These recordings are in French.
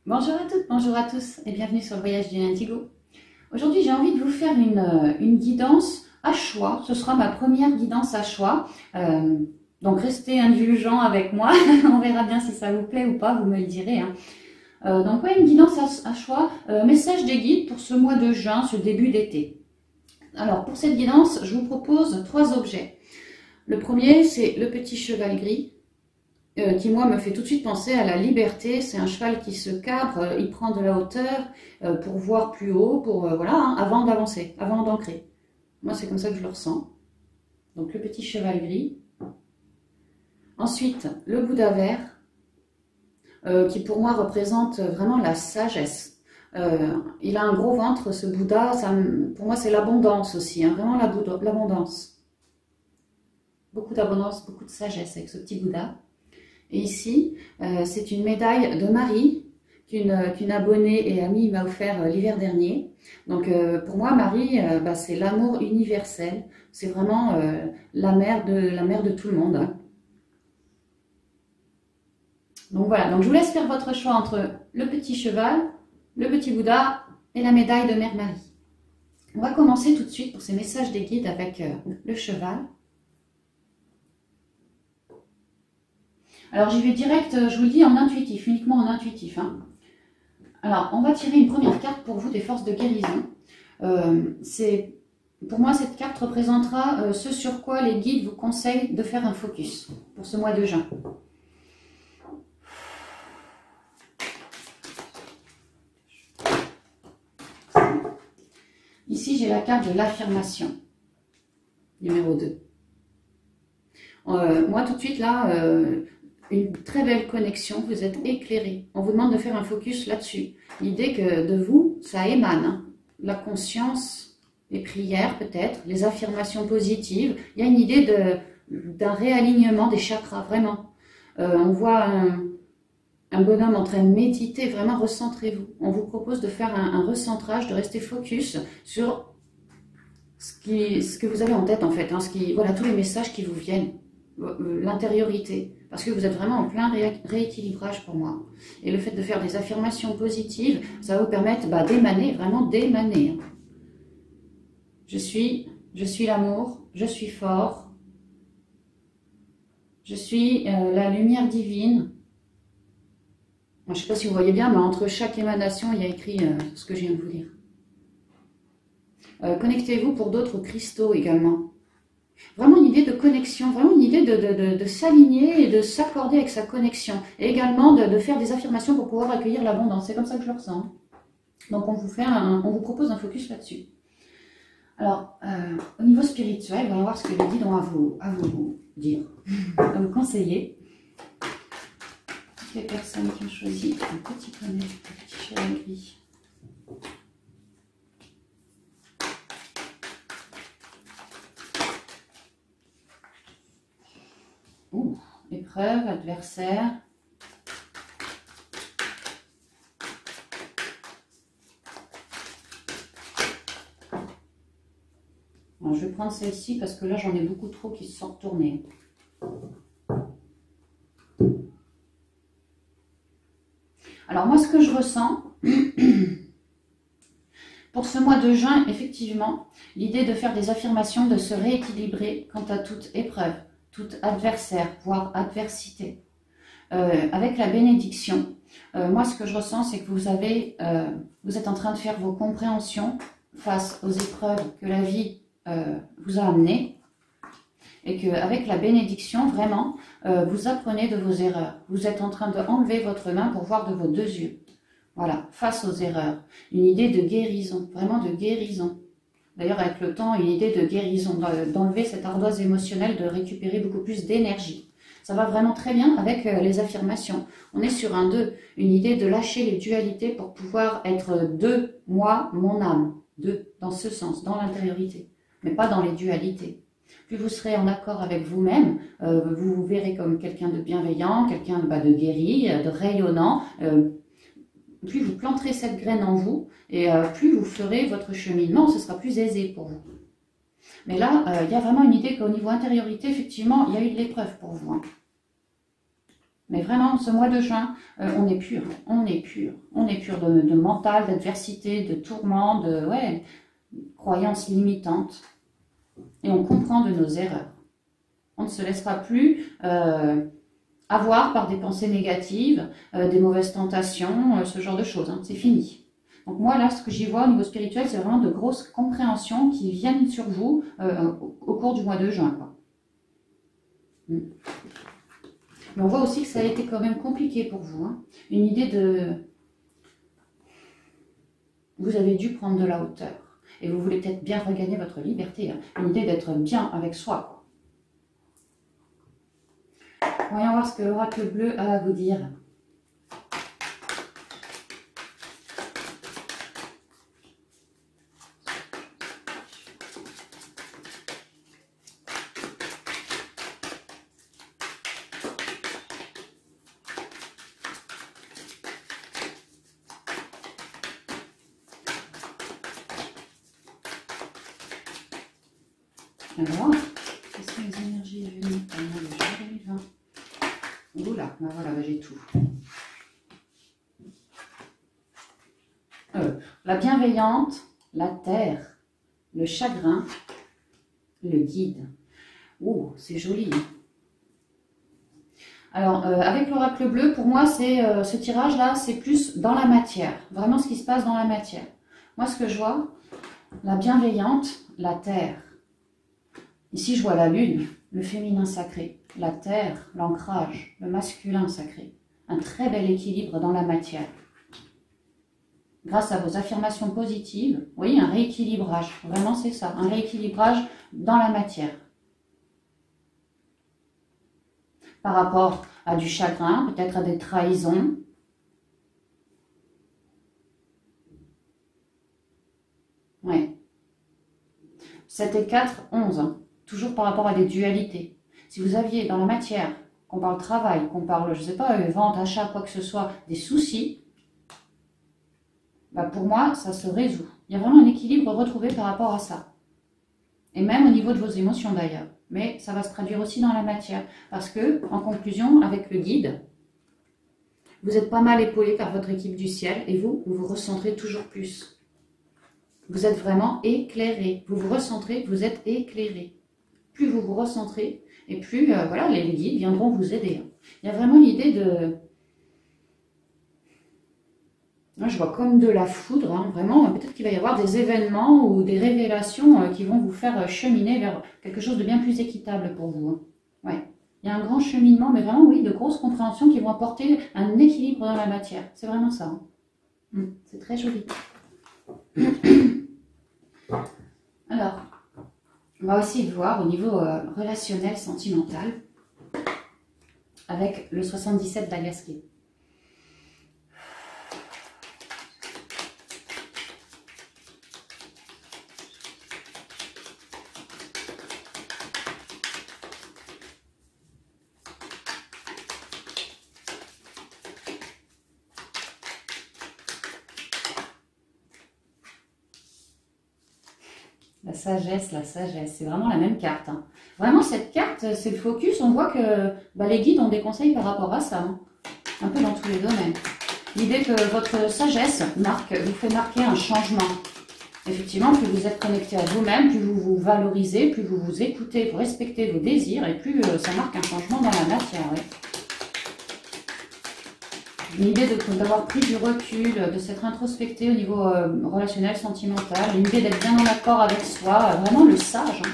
Bonjour à toutes, bonjour à tous et bienvenue sur le voyage du Indigo. Aujourd'hui j'ai envie de vous faire une guidance à choix. Ce sera ma première guidance à choix. Donc restez indulgents avec moi, on verra bien si ça vous plaît ou pas, vous me le direz. Donc ouais, une guidance à choix, message des guides pour ce mois de juin, ce début d'été. Alors pour cette guidance, je vous propose 3 objets. Le premier c'est le petit cheval gris. Qui moi me fait tout de suite penser à la liberté. C'est un cheval qui se cabre, il prend de la hauteur pour voir plus haut, pour voilà, avant d'avancer, avant d'ancrer. Moi c'est comme ça que je le ressens. Donc le petit cheval gris. Ensuite le Bouddha vert, qui pour moi représente vraiment la sagesse. Il a un gros ventre ce Bouddha, pour moi c'est l'abondance aussi, hein, vraiment l'abondance. Beaucoup d'abondance, beaucoup de sagesse avec ce petit Bouddha. Et ici, c'est une médaille de Marie qu'une abonnée et amie m'a offert l'hiver dernier. Donc pour moi, Marie, c'est l'amour universel. C'est vraiment la mère de tout le monde. Hein. Donc voilà, donc je vous laisse faire votre choix entre le petit cheval, le petit Bouddha et la médaille de Mère Marie. On va commencer tout de suite pour ces messages des guides avec le cheval. Alors j'y vais direct, je vous le dis, en intuitif, uniquement en intuitif. Hein. Alors on va tirer une première carte pour vous des forces de guérison. Pour moi cette carte représentera ce sur quoi les guides vous conseillent de faire un focus pour ce mois de juin. Ici j'ai la carte de l'affirmation, numéro 2. Moi tout de suite là... une très belle connexion, vous êtes éclairé. On vous demande de faire un focus là-dessus. L'idée que de vous, ça émane. Hein. La conscience, les prières peut-être, les affirmations positives. Il y a une idée d'un réalignement des chakras, vraiment. On voit un bonhomme en train de méditer, vraiment recentrez-vous. On vous propose de faire un recentrage, de rester focus sur ce que vous avez en tête en fait. Hein, voilà, tous les messages qui vous viennent. L'intériorité, parce que vous êtes vraiment en plein rééquilibrage pour moi. Et le fait de faire des affirmations positives, ça va vous permettre d'émaner, vraiment d'émaner. Je suis l'amour, je suis fort, je suis la lumière divine. Je ne sais pas si vous voyez bien, mais entre chaque émanation, il y a écrit ce que je viens de vous dire. Connectez-vous pour d'autres cristaux également. Vraiment une idée de connexion, vraiment une idée de s'aligner et de s'accorder avec sa connexion. Et également de faire des affirmations pour pouvoir accueillir l'abondance. C'est comme ça que je le ressens. Donc on vous propose un focus là-dessus. Alors, au niveau spirituel, on va voir ce que les guides ont à vous dire, à vous conseiller. Toutes les personnes qui ont choisi un petit poney, un petit cheval gris. Épreuve, adversaire. Alors, je vais prendre celle-ci parce que là j'en ai beaucoup trop qui se sont retournés. Alors moi ce que je ressens, pour ce mois de juin, effectivement, l'idée de faire des affirmations, de se rééquilibrer quant à toute épreuve. Tout adversaire, voire adversité. Avec la bénédiction, moi ce que je ressens, c'est que vous êtes en train de faire vos compréhensions face aux épreuves que la vie vous a amenées, et qu'avec la bénédiction, vraiment, vous apprenez de vos erreurs. Vous êtes en train d'enlever votre main pour voir de vos 2 yeux. Voilà, face aux erreurs. Une idée de guérison, vraiment de guérison. D'ailleurs, avec le temps, une idée de guérison, d'enlever cette ardoise émotionnelle, de récupérer beaucoup plus d'énergie. Ça va vraiment très bien avec les affirmations. On est sur un 2, une idée de lâcher les dualités pour pouvoir être 2, moi, mon âme. 2, dans ce sens, dans l'intériorité, mais pas dans les dualités. Plus vous serez en accord avec vous-même, vous vous verrez comme quelqu'un de bienveillant, quelqu'un de guéri, de rayonnant. Plus vous planterez cette graine en vous, et plus vous ferez votre cheminement, ce sera plus aisé pour vous. Mais là, il y a vraiment une idée qu'au niveau intériorité, effectivement, il y a eu de l'épreuve pour vous. Hein. Mais vraiment, ce mois de juin, on est pur, on est pur. On est pur de mental, d'adversité, de tourments, de croyances limitantes. Et on comprend de nos erreurs. On ne se laissera plus avoir par des pensées négatives, des mauvaises tentations, ce genre de choses. Hein. C'est fini. Donc moi, là, ce que j'y vois au niveau spirituel, c'est vraiment de grosses compréhensions qui viennent sur vous au cours du mois de juin. Quoi. Mais on voit aussi que ça a été quand même compliqué pour vous. Hein. Une idée de... Vous avez dû prendre de la hauteur. Et vous voulez peut-être bien regagner votre liberté. Hein. Une idée d'être bien avec soi. Quoi. Voyons voir ce que l'oracle bleu a à vous dire. Alors, quelles sont les énergies venues pendant le jour 2020? Oula, ben voilà, j'ai tout. La bienveillante, la terre, le chagrin, le guide. Oh, c'est joli. Alors, avec l'oracle bleu, pour moi, c'est ce tirage-là, c'est plus dans la matière. Vraiment ce qui se passe dans la matière. Moi, ce que je vois, la bienveillante, la terre. Ici, je vois la lune, le féminin sacré, la terre, l'ancrage, le masculin sacré. Un très bel équilibre dans la matière. Grâce à vos affirmations positives, vous voyez, un rééquilibrage. Vraiment, c'est ça, un rééquilibrage dans la matière. Par rapport à du chagrin, peut-être à des trahisons. Ouais. 7 et 4, 11. Hein. Toujours par rapport à des dualités. Si vous aviez dans la matière, qu'on parle travail, qu'on parle, je ne sais pas, vente, achat, quoi que ce soit, des soucis, bah pour moi, ça se résout. Il y a vraiment un équilibre retrouvé par rapport à ça. Et même au niveau de vos émotions d'ailleurs. Mais ça va se traduire aussi dans la matière. Parce que, en conclusion, avec le guide, vous êtes pas mal épaulé par votre équipe du ciel et vous vous recentrez toujours plus. Vous êtes vraiment éclairé. Vous vous recentrez, vous êtes éclairé. Plus vous vous recentrez, et plus voilà, les guides viendront vous aider. Il y a vraiment l'idée de... Moi, je vois comme de la foudre, hein, vraiment, peut-être qu'il va y avoir des événements ou des révélations qui vont vous faire cheminer vers quelque chose de bien plus équitable pour vous. Hein. Ouais. Il y a un grand cheminement, mais vraiment, oui, de grosses compréhensions qui vont apporter un équilibre dans la matière. C'est vraiment ça. Hein. C'est très joli. Alors... On va aussi voir au niveau relationnel, sentimental, avec le 77 d'Aliasqué. La sagesse, c'est vraiment la même carte. Hein. Vraiment, cette carte, c'est le focus. On voit que les guides ont des conseils par rapport à ça. Hein. Un peu dans tous les domaines. L'idée que votre sagesse vous fait marquer un changement. Effectivement, plus vous êtes connecté à vous-même, plus vous vous valorisez, plus vous vous écoutez, vous respectez vos désirs, et plus ça marque un changement dans la matière. Ouais. L'idée d'avoir pris du recul, de s'être introspecté au niveau relationnel, sentimental, l'idée d'être bien en accord avec soi, vraiment le sage. Hein.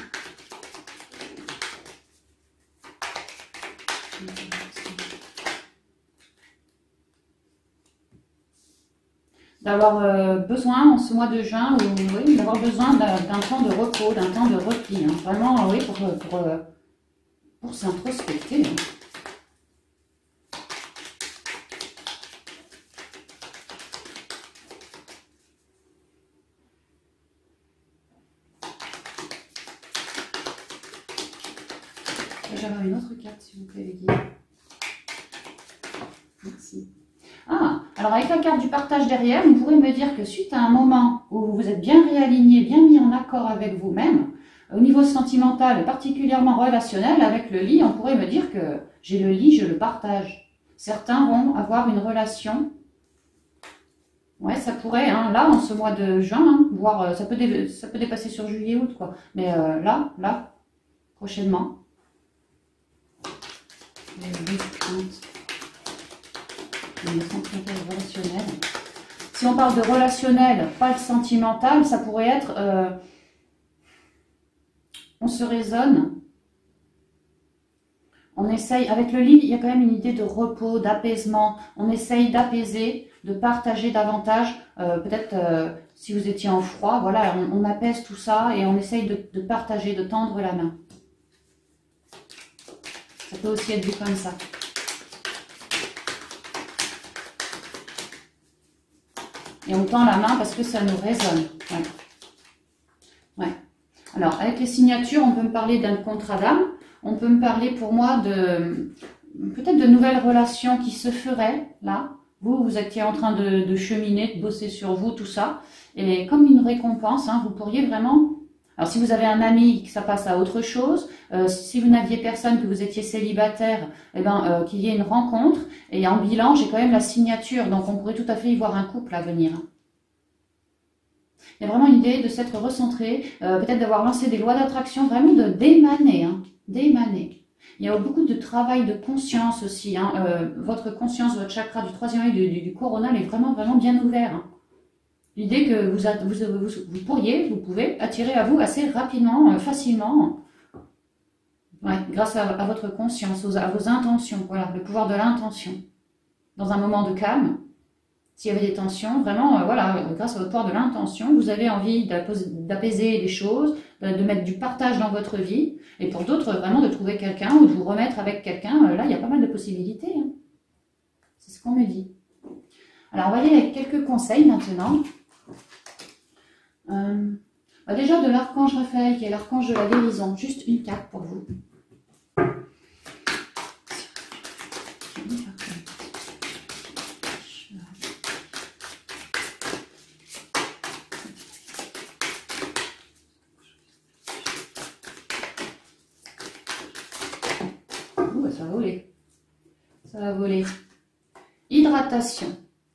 D'avoir besoin en ce mois de juin, oui, d'avoir besoin d'un temps de repos, d'un temps de repli. Hein. Vraiment, oui, pour s'introspecter. Hein. J'avais une autre carte, s'il vous plaît, les guides. Merci. Ah, alors avec la carte du partage derrière, vous pourrez me dire que suite à un moment où vous vous êtes bien réaligné, bien mis en accord avec vous-même, au niveau sentimental, particulièrement relationnel, avec le lit, on pourrait me dire que j'ai le lit, je le partage. Certains vont avoir une relation. Ouais, ça pourrait, hein, là, en ce mois de juin, hein, voire ça peut dépasser sur juillet, août, quoi. Mais là, prochainement. Relationnel. Si on parle de relationnel, pas le sentimental, ça pourrait être, on se raisonne, on essaye, avec le lit, il y a quand même une idée de repos, d'apaisement, on essaye d'apaiser, de partager davantage, peut-être si vous étiez en froid, voilà, on apaise tout ça et on essaye de partager, de tendre la main. Ça peut aussi être vu comme ça. Et on tend la main parce que ça nous résonne. Ouais. Ouais. Alors, avec les signatures, on peut me parler d'un contrat d'âme. On peut me parler pour moi de peut-être de nouvelles relations qui se feraient là. Vous étiez en train de cheminer, de bosser sur vous, tout ça. Et comme une récompense, hein, vous pourriez vraiment... Alors, si vous avez un ami, que ça passe à autre chose. Si vous n'aviez personne, que vous étiez célibataire, eh ben, qu'il y ait une rencontre. Et en bilan, j'ai quand même la signature. Donc, on pourrait tout à fait y voir un couple à venir. Il y a vraiment l'idée de s'être recentré, peut-être d'avoir lancé des lois d'attraction, vraiment d'émaner. Hein, d'émaner. Il y a beaucoup de travail de conscience aussi. Hein, votre conscience, votre chakra du troisième œil, du coronal est vraiment bien ouvert. Hein. L'idée que vous pouvez attirer à vous assez rapidement, facilement, ouais, grâce à votre conscience, à vos intentions, voilà, le pouvoir de l'intention. Dans un moment de calme, s'il y avait des tensions, vraiment, voilà, grâce à votre pouvoir de l'intention, vous avez envie d'apaiser les choses, de mettre du partage dans votre vie, et pour d'autres, vraiment de trouver quelqu'un ou de vous remettre avec quelqu'un, là, il y a pas mal de possibilités. Hein. C'est ce qu'on me dit. Alors, on va y aller avec quelques conseils maintenant. Déjà de l'archange Raphaël, qui est l'archange de la guérison. Juste une carte pour vous. Ça va voler. Ça va voler. Hydratation.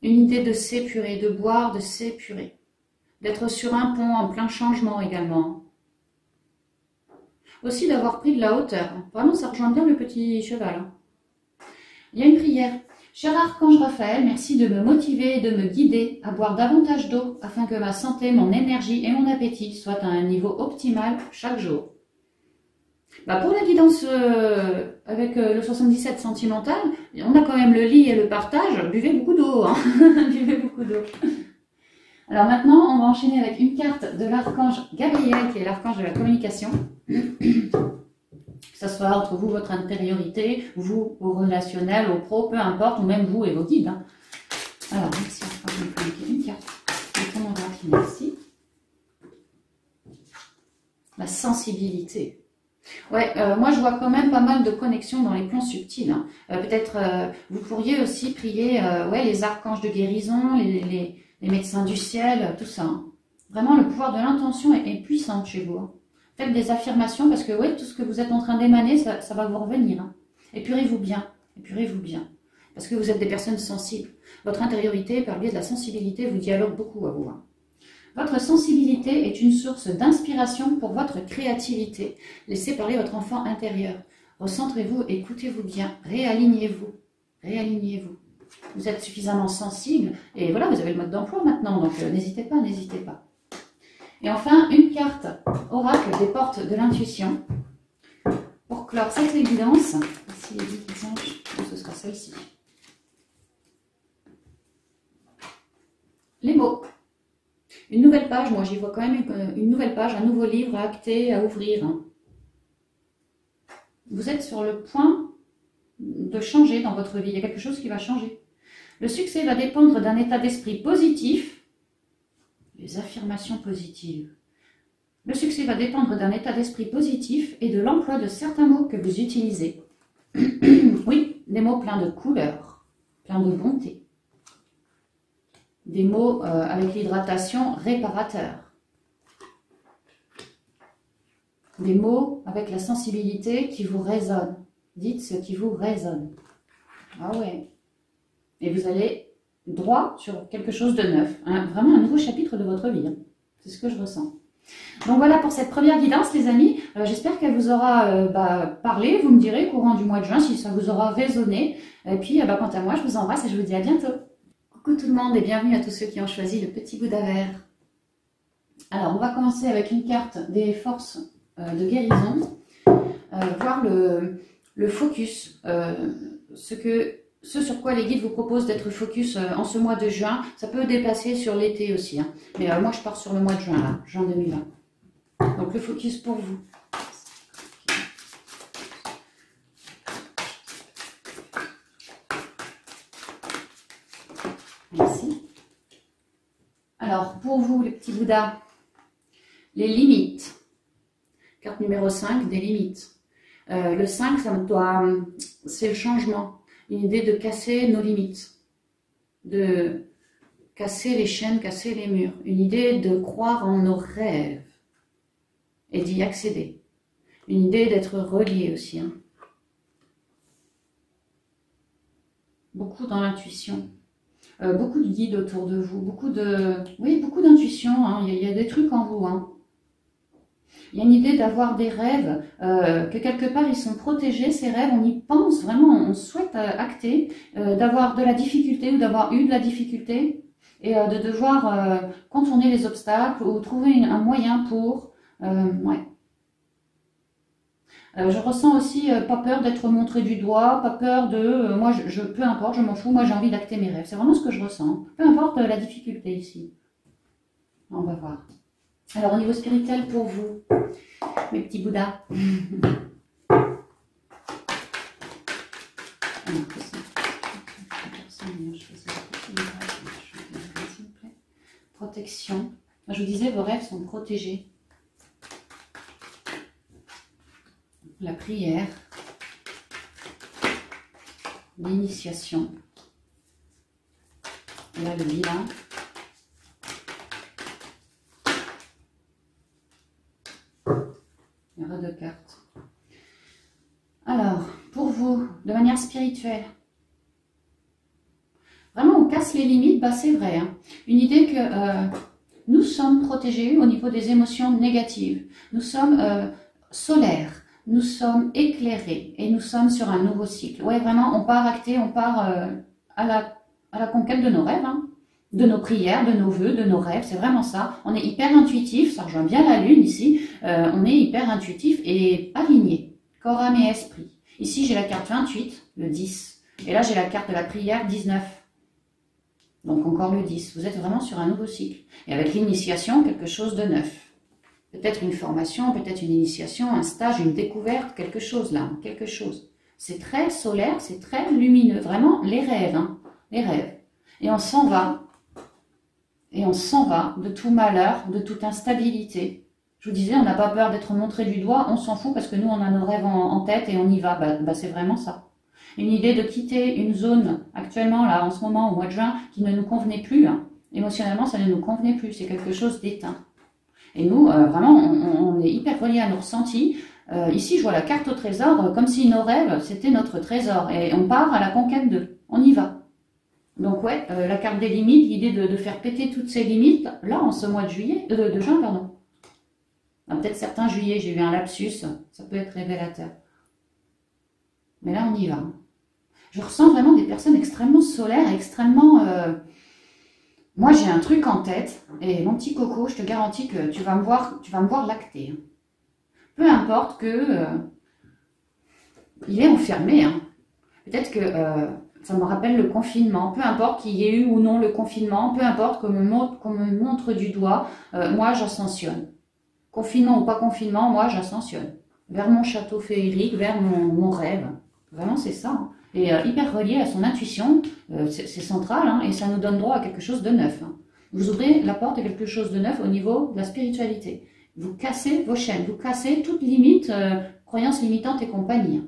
Une idée de s'épurer, de boire, de s'épurer. D'être sur un pont en plein changement également. Aussi d'avoir pris de la hauteur. Vraiment, ça rejoint bien le petit cheval. Il y a une prière. Cher archange Raphaël, merci de me motiver et de me guider à boire davantage d'eau afin que ma santé, mon énergie et mon appétit soient à un niveau optimal chaque jour. Bah pour la guidance avec le 77 sentimental, on a quand même le lit et le partage. Buvez beaucoup d'eau. Hein. Buvez beaucoup d'eau. Alors maintenant, on va enchaîner avec une carte de l'archange Gabriel, qui est l'archange de la communication. Que ce soit entre vous, votre intériorité, vous, au relationnel, au pro, peu importe, ou même vous et vos guides. Hein. Alors, merci archange de communiquer une carte. Merci. La sensibilité. Ouais, moi je vois quand même pas mal de connexions dans les plans subtils. Hein. Peut-être vous pourriez aussi prier ouais, les archanges de guérison, les médecins du ciel, tout ça. Hein. Vraiment, le pouvoir de l'intention est puissant chez vous. Hein. Faites des affirmations parce que ouais, tout ce que vous êtes en train d'émaner, ça va vous revenir. Hein. Épurez-vous bien, épurez-vous bien. Parce que vous êtes des personnes sensibles. Votre intériorité, par le biais de la sensibilité, vous dialogue beaucoup à vous. Hein. Votre sensibilité est une source d'inspiration pour votre créativité. Laissez parler votre enfant intérieur. Recentrez-vous, écoutez-vous bien, réalignez-vous. Réalignez-vous. Vous êtes suffisamment sensible et voilà, vous avez le mode d'emploi maintenant, donc n'hésitez pas, n'hésitez pas. Et enfin, une carte oracle des portes de l'intuition. Pour clore cette évidence, ici les 10 qui changent, ce sera celle-ci. Les mots. Une nouvelle page, moi j'y vois quand même une nouvelle page, un nouveau livre à acter, à ouvrir. Hein. Vous êtes sur le point de changer dans votre vie, il y a quelque chose qui va changer. Le succès va dépendre d'un état d'esprit positif, les affirmations positives. Le succès va dépendre d'un état d'esprit positif et de l'emploi de certains mots que vous utilisez. Oui, des mots pleins de couleurs, pleins de bonté. Des mots avec l'hydratation réparateur. Des mots avec la sensibilité qui vous résonne. Dites ce qui vous résonne. Ah ouais. Et vous allez droit sur quelque chose de neuf. Vraiment un nouveau chapitre de votre vie. Hein. C'est ce que je ressens. Donc voilà pour cette première guidance les amis. J'espère qu'elle vous aura parlé. Vous me direz courant du mois de juin si ça vous aura résonné. Et puis quant à moi, je vous embrasse et je vous dis à bientôt. Coucou tout le monde et bienvenue à tous ceux qui ont choisi le petit Bouddha vert. Alors on va commencer avec une carte des forces de guérison. Voir le focus, ce sur quoi les guides vous proposent d'être focus en ce mois de juin. Ça peut dépasser sur l'été aussi. Hein. Mais moi je pars sur le mois de juin, là, juin 2020. Donc le focus pour vous. Merci. Alors, pour vous, les petits Bouddhas, les limites. Carte numéro 5, des limites. Le 5, c'est le changement. Une idée de casser nos limites. De casser les chaînes, casser les murs. Une idée de croire en nos rêves et d'y accéder. Une idée d'être relié aussi. Hein. Beaucoup dans l'intuition. Beaucoup de guides autour de vous, beaucoup d'intuition, hein. Il y a des trucs en vous. Hein. Il y a une idée d'avoir des rêves, que quelque part ils sont protégés, ces rêves, on y pense vraiment, on souhaite acter, d'avoir de la difficulté ou d'avoir eu de la difficulté, et de devoir contourner les obstacles ou trouver un moyen pour... ouais. Je ressens aussi pas peur d'être montré du doigt, pas peur de... moi, peu importe, je m'en fous, moi j'ai envie d'acter mes rêves. C'est vraiment ce que je ressens. Peu importe la difficulté ici. On va voir. Alors, au niveau spirituel pour vous, mes petits Bouddhas. Protection. Je vous disais, vos rêves sont protégés. La prière, l'initiation, là le bilan, il y aura 2 cartes. Alors, pour vous, de manière spirituelle, vraiment on casse les limites, c'est vrai, hein. Une idée que nous sommes protégés au niveau des émotions négatives, nous sommes solaires, nous sommes éclairés et nous sommes sur un nouveau cycle. Ouais, vraiment, on part acter, on part à la conquête de nos rêves, hein, de nos prières, de nos vœux, de nos rêves. C'est vraiment ça. On est hyper intuitif, ça rejoint bien la lune ici. On est hyper intuitif et aligné, corps, âme et esprit. Ici, j'ai la carte 28, le 10. Et là, j'ai la carte de la prière 19. Donc encore le 10. Vous êtes vraiment sur un nouveau cycle. Et avec l'initiation, quelque chose de neuf. Peut-être une formation, peut-être une initiation, un stage, une découverte, quelque chose là, quelque chose. C'est très solaire, c'est très lumineux, vraiment les rêves, hein, les rêves. Et on s'en va, de tout malheur, de toute instabilité. Je vous disais, on n'a pas peur d'être montré du doigt, on s'en fout parce que nous on a nos rêves en tête et on y va, c'est vraiment ça. Une idée de quitter une zone actuellement, là, en ce moment, au mois de juin, qui ne nous convenait plus, hein. Émotionnellement, ça ne nous convenait plus, c'est quelque chose d'éteint. Et nous, vraiment, on est hyper reliés à nos ressentis. Ici, je vois la carte au trésor, comme si nos rêves, c'était notre trésor. Et on part à la conquête d'eux. On y va. Donc ouais, la carte des limites, l'idée de faire péter toutes ces limites, là, en ce mois de juillet, de juin, pardon. Peut-être certains juillet, j'ai eu un lapsus, ça peut être révélateur. Mais là, on y va. Je ressens vraiment des personnes extrêmement solaires, extrêmement... Moi, j'ai un truc en tête, et mon petit coco, je te garantis que tu vas me voir lacter. Peu importe que il est enfermé. Hein. Peut-être que ça me rappelle le confinement. Peu importe qu'il y ait eu ou non le confinement, peu importe qu'on me montre du doigt, moi, j'ascensionne. Confinement ou pas confinement, moi, j'ascensionne. Vers mon château féerique, vers mon rêve. Vraiment, c'est ça. Hein. Et hyper relié à son intuition, c'est central, hein, et ça nous donne droit à quelque chose de neuf. Hein. Vous ouvrez la porte à quelque chose de neuf au niveau de la spiritualité. Vous cassez vos chaînes, vous cassez toute limite, croyances limitantes et compagnie.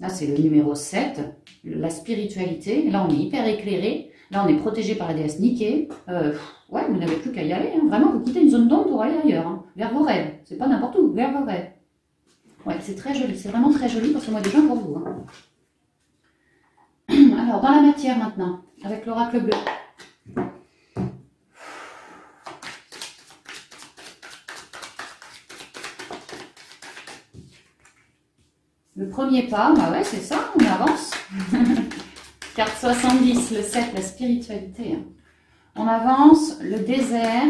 Là, c'est le numéro 7, la spiritualité. Là, on est hyper éclairé. Là, on est protégé par la déesse Niké. Ouais, vous n'avez plus qu'à y aller. Hein. Vraiment, vous quittez une zone d'ombre pour aller ailleurs, hein, vers vos rêves. C'est pas n'importe où, vers vos rêves. Ouais, c'est très joli, c'est vraiment très joli pour ce mois de juin pour vous. Hein. Alors, dans la matière maintenant, avec l'oracle bleu. Le premier pas, bah ouais, c'est ça, on avance. Carte 70, le 7, la spiritualité. On avance, le désert,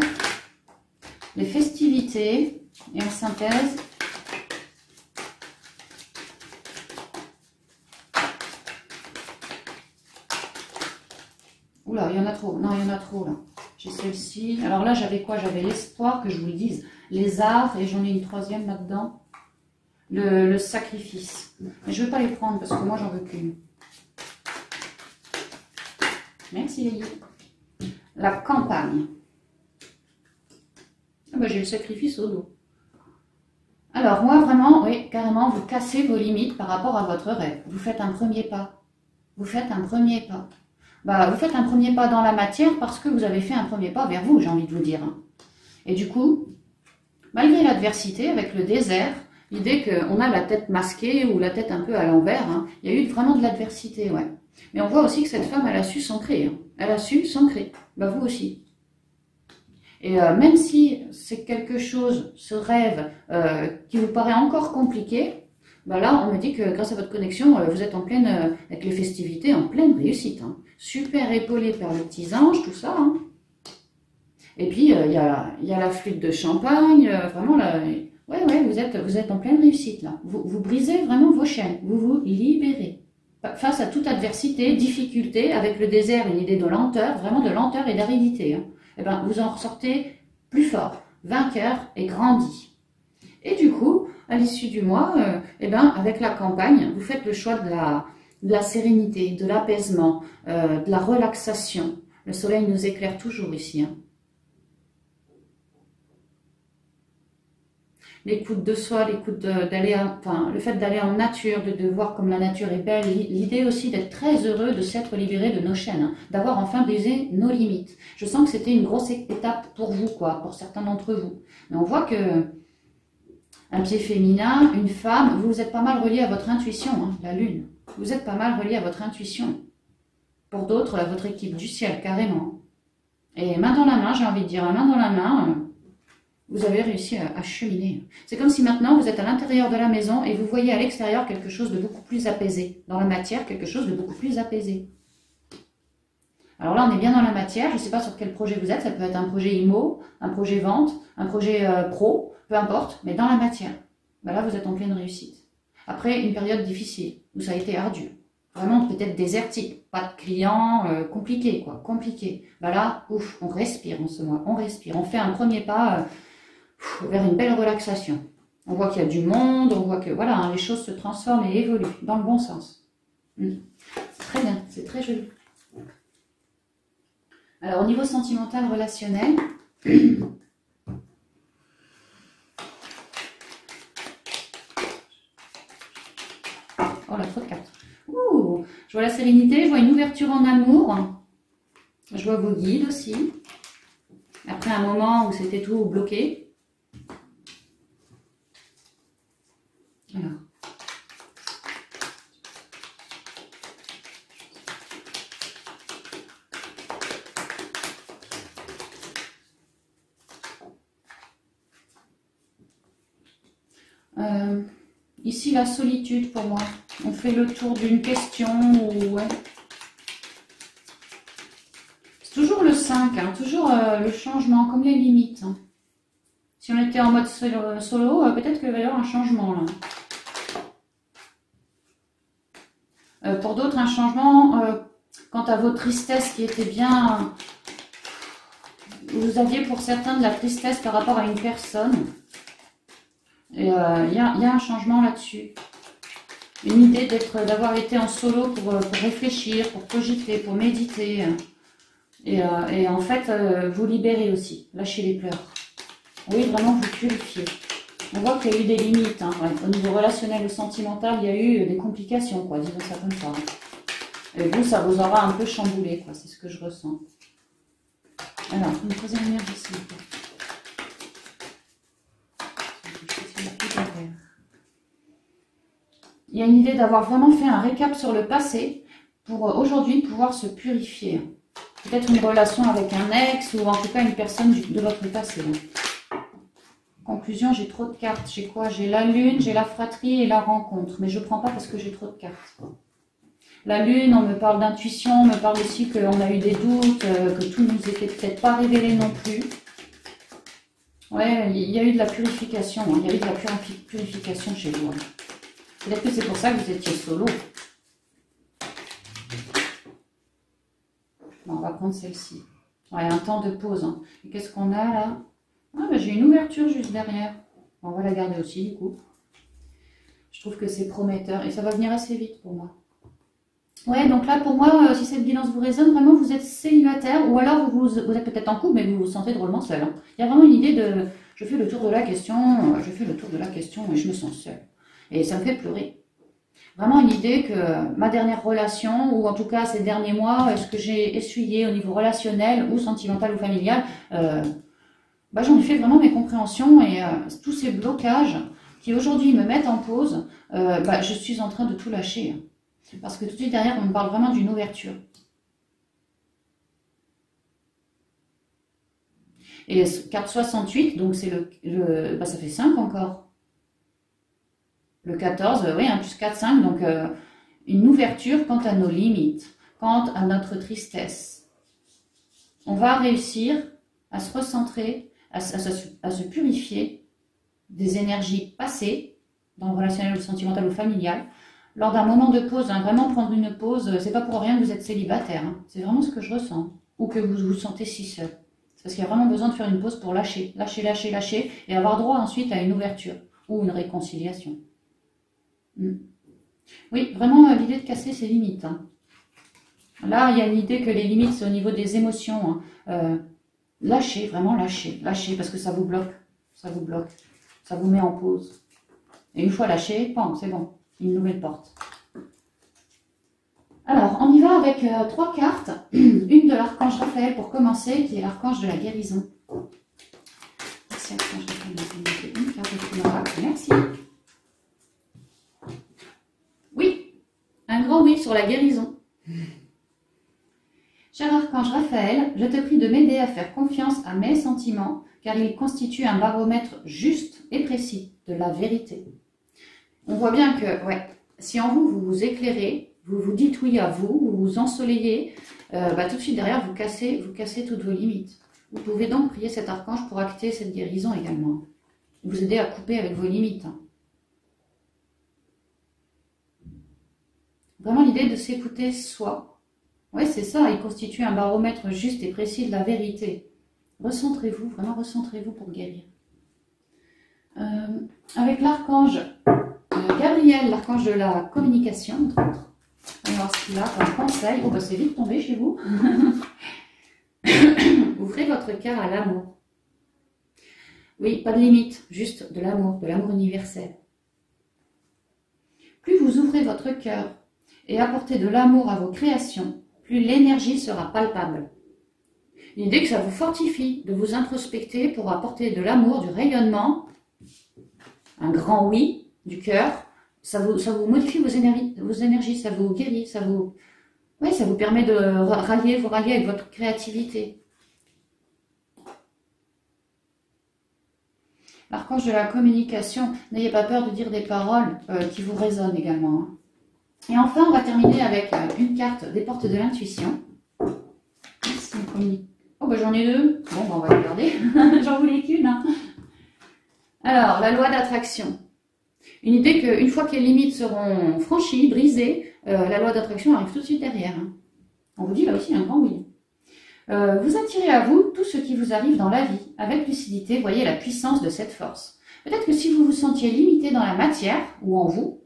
les festivités, et en synthèse, oula, il y en a trop. Non, il y en a trop là. J'ai celle-ci. Alors là, j'avais quoi? J'avais l'espoir, que je vous le dise. Les arts, et j'en ai une troisième là-dedans. Le sacrifice. Mais je ne veux pas les prendre parce que moi, j'en veux qu'une. Merci, Lily. La campagne. Ah bah, j'ai le sacrifice au dos. Alors, moi, vraiment, oui, carrément, vous cassez vos limites par rapport à votre rêve. Vous faites un premier pas. Vous faites un premier pas. Bah, vous faites un premier pas dans la matière parce que vous avez fait un premier pas vers vous, j'ai envie de vous dire. Et du coup, malgré l'adversité, avec le désert, l'idée qu'on a la tête masquée ou la tête un peu à l'envers, hein, il y a eu vraiment de l'adversité, ouais. Mais on voit aussi que cette femme, elle a su s'ancrer. Hein. Elle a su s'ancrer. Bah, vous aussi. Et même si c'est quelque chose, ce rêve, qui vous paraît encore compliqué, bah là, on me dit que grâce à votre connexion, vous êtes en pleine, avec les festivités, en pleine réussite. Hein. Super épaulé par les petits anges, tout ça. Hein. Et puis, il y a la flûte de champagne, vraiment, là, ouais, vous êtes en pleine réussite, là. Vous brisez vraiment vos chaînes, vous vous libérez. Face à toute adversité, difficulté, avec le désert, une idée de lenteur, vraiment de lenteur et d'aridité. Hein. Et ben, vous en ressortez plus fort, vainqueur et grandi. Et du coup, à l'issue du mois, eh ben, avec la campagne, vous faites le choix de la sérénité, de l'apaisement, de la relaxation. Le soleil nous éclaire toujours ici. Hein. L'écoute de soi, l'écoute d'aller, enfin, le fait d'aller en nature, de voir comme la nature est belle, l'idée aussi d'être très heureux, de s'être libéré de nos chaînes, hein, d'avoir enfin brisé nos limites. Je sens que c'était une grosse étape pour vous, quoi, pour certains d'entre vous. Mais on voit que un pied féminin, une femme, vous êtes pas mal relié à votre intuition, hein, la lune. Vous êtes pas mal relié à votre intuition. Pour d'autres, à votre équipe du ciel, carrément. Et main dans la main, j'ai envie de dire, main dans la main, vous avez réussi à cheminer. C'est comme si maintenant vous êtes à l'intérieur de la maison et vous voyez à l'extérieur quelque chose de beaucoup plus apaisé. Dans la matière, quelque chose de beaucoup plus apaisé. Alors là, on est bien dans la matière. Je ne sais pas sur quel projet vous êtes. Ça peut être un projet IMO, un projet vente, un projet pro, peu importe, mais dans la matière. Ben là, vous êtes en pleine réussite. Après une période difficile, où ça a été ardu. Vraiment peut-être désertique. Pas de clients, compliqué, quoi. Compliqué. Ben là, ouf, on respire en ce mois. On respire. On fait un premier pas vers une belle relaxation. On voit qu'il y a du monde, on voit que voilà, hein, les choses se transforment et évoluent dans le bon sens. C'est très bien, c'est très joli. Alors au niveau sentimental, relationnel, oh là, trop de cartes. Ouh, je vois la sérénité, je vois une ouverture en amour, je vois vos guides aussi. Après un moment où c'était tout bloqué. Ici, la solitude pour moi. On fait le tour d'une question. Ouais. C'est toujours le 5, hein, toujours le changement, comme les limites. Hein. Si on était en mode solo, peut-être qu'il va y avoir un changement là. Pour d'autres, un changement quant à vos tristesses qui étaient bien... Vous aviez pour certains de la tristesse par rapport à une personne. Et il y a un changement là-dessus. Une idée d'avoir été en solo pour réfléchir, pour cogiter, pour méditer. Et en fait, vous libérez aussi. Lâchez les pleurs. Oui, vraiment, vous purifiez. On voit qu'il y a eu des limites. Hein, ouais. Au niveau relationnel ou sentimental, il y a eu des complications, quoi, disons ça comme ça. Et vous, ça vous aura un peu chamboulé, quoi. C'est ce que je ressens. Alors, une troisième énergie, s'il vous plaît. Il y a une idée d'avoir vraiment fait un récap sur le passé pour aujourd'hui pouvoir se purifier. Peut-être une relation avec un ex ou en tout cas une personne de votre passé. Conclusion, j'ai trop de cartes. J'ai quoi? J'ai la lune, j'ai la fratrie et la rencontre. Mais je ne prends pas parce que j'ai trop de cartes. La lune, on me parle d'intuition, on me parle aussi qu'on a eu des doutes, que tout ne nous était peut-être pas révélé non plus. Ouais, il y a eu de la purification, hein. Il y a eu de la purification chez vous. Hein. Peut-être que c'est pour ça que vous étiez solo. Bon, on va prendre celle-ci. Ouais, un temps de pause. Hein. Et qu'est-ce qu'on a là? Ah, ben, j'ai une ouverture juste derrière. Bon, on va la garder aussi, du coup. Je trouve que c'est prometteur et ça va venir assez vite pour moi. Ouais, donc là, pour moi, si cette guidance vous résonne, vraiment, vous êtes célibataire ou alors vous êtes peut-être en couple, mais vous vous sentez drôlement seul. Hein. Il y a vraiment une idée de je fais le tour de la question, je fais le tour de la question et je me sens seule. Et ça me fait pleurer. Vraiment une idée que ma dernière relation, ou en tout cas ces derniers mois, ce que j'ai essuyé au niveau relationnel ou sentimental ou familial, bah, j'en ai fait vraiment mes compréhensions et tous ces blocages qui aujourd'hui me mettent en pause, bah, je suis en train de tout lâcher. Parce que tout de suite derrière, on me parle vraiment d'une ouverture. Et carte 68, donc c'est bah, ça fait 5 encore. Le 14, oui, 1 plus 4, 5, donc une ouverture quant à nos limites, quant à notre tristesse. On va réussir à se recentrer, à se purifier des énergies passées, dans le relationnel, ou sentimental ou familial, lors d'un moment de pause, hein, vraiment prendre une pause, c'est pas pour rien que vous êtes célibataire, hein, c'est vraiment ce que je ressens, ou que vous vous sentez si seul. C'est parce qu'il y a vraiment besoin de faire une pause pour lâcher, lâcher, lâcher, lâcher, et avoir droit ensuite à une ouverture, ou une réconciliation. Oui, vraiment l'idée de casser ses limites. Hein. Là, il y a une idée que les limites, c'est au niveau des émotions. Hein. Lâchez, vraiment lâchez, lâchez, parce que ça vous bloque, ça vous met en pause. Et une fois lâché, c'est bon. Une nouvelle porte. Alors, on y va avec 3 cartes. Une de l'archange Raphaël pour commencer, qui est l'archange de la guérison. Merci, archange Raphaël. Une carte de l'oracle. Merci. Oui, un grand oui sur la guérison. Cher archange Raphaël, je te prie de m'aider à faire confiance à mes sentiments, car ils constituent un baromètre juste et précis de la vérité. On voit bien que, ouais, si en vous, vous vous éclairez, vous vous dites oui à vous, vous vous ensoleillez, bah, tout de suite derrière, vous cassez toutes vos limites. Vous pouvez donc prier cet archange pour acter cette guérison également. Vous aider à couper avec vos limites. Hein. Vraiment l'idée de s'écouter soi. Ouais, c'est ça, il constitue un baromètre juste et précis de la vérité. Recentrez-vous, vraiment recentrez-vous pour guérir. Avec l'archange Gabriel, l'archange de la communication, entre autres. On va voir ce qu'il a comme conseil. Oh, bah c'est vite tombé chez vous. Ouvrez votre cœur à l'amour. Oui, pas de limite, juste de l'amour universel. Plus vous ouvrez votre cœur et apportez de l'amour à vos créations, plus l'énergie sera palpable. L'idée que ça vous fortifie de vous introspecter pour apporter de l'amour, du rayonnement, un grand oui, du cœur, ça vous modifie vos énergies, ça vous guérit, ça vous permet de vous rallier avec votre créativité. L'archange de la communication, n'ayez pas peur de dire des paroles qui vous résonnent également. Hein. Et enfin, on va terminer avec une carte des portes de l'intuition. Oh, bah j'en ai 2. Bon, bah, on va les garder. J'en voulais qu'une. Hein. Alors, la loi d'attraction. Une idée qu'une fois que les limites seront franchies, brisées, la loi d'attraction arrive tout de suite derrière. Hein. On vous dit là aussi un grand oui. Vous attirez à vous tout ce qui vous arrive dans la vie. Avec lucidité, voyez la puissance de cette force. Peut-être que si vous vous sentiez limité dans la matière ou en vous,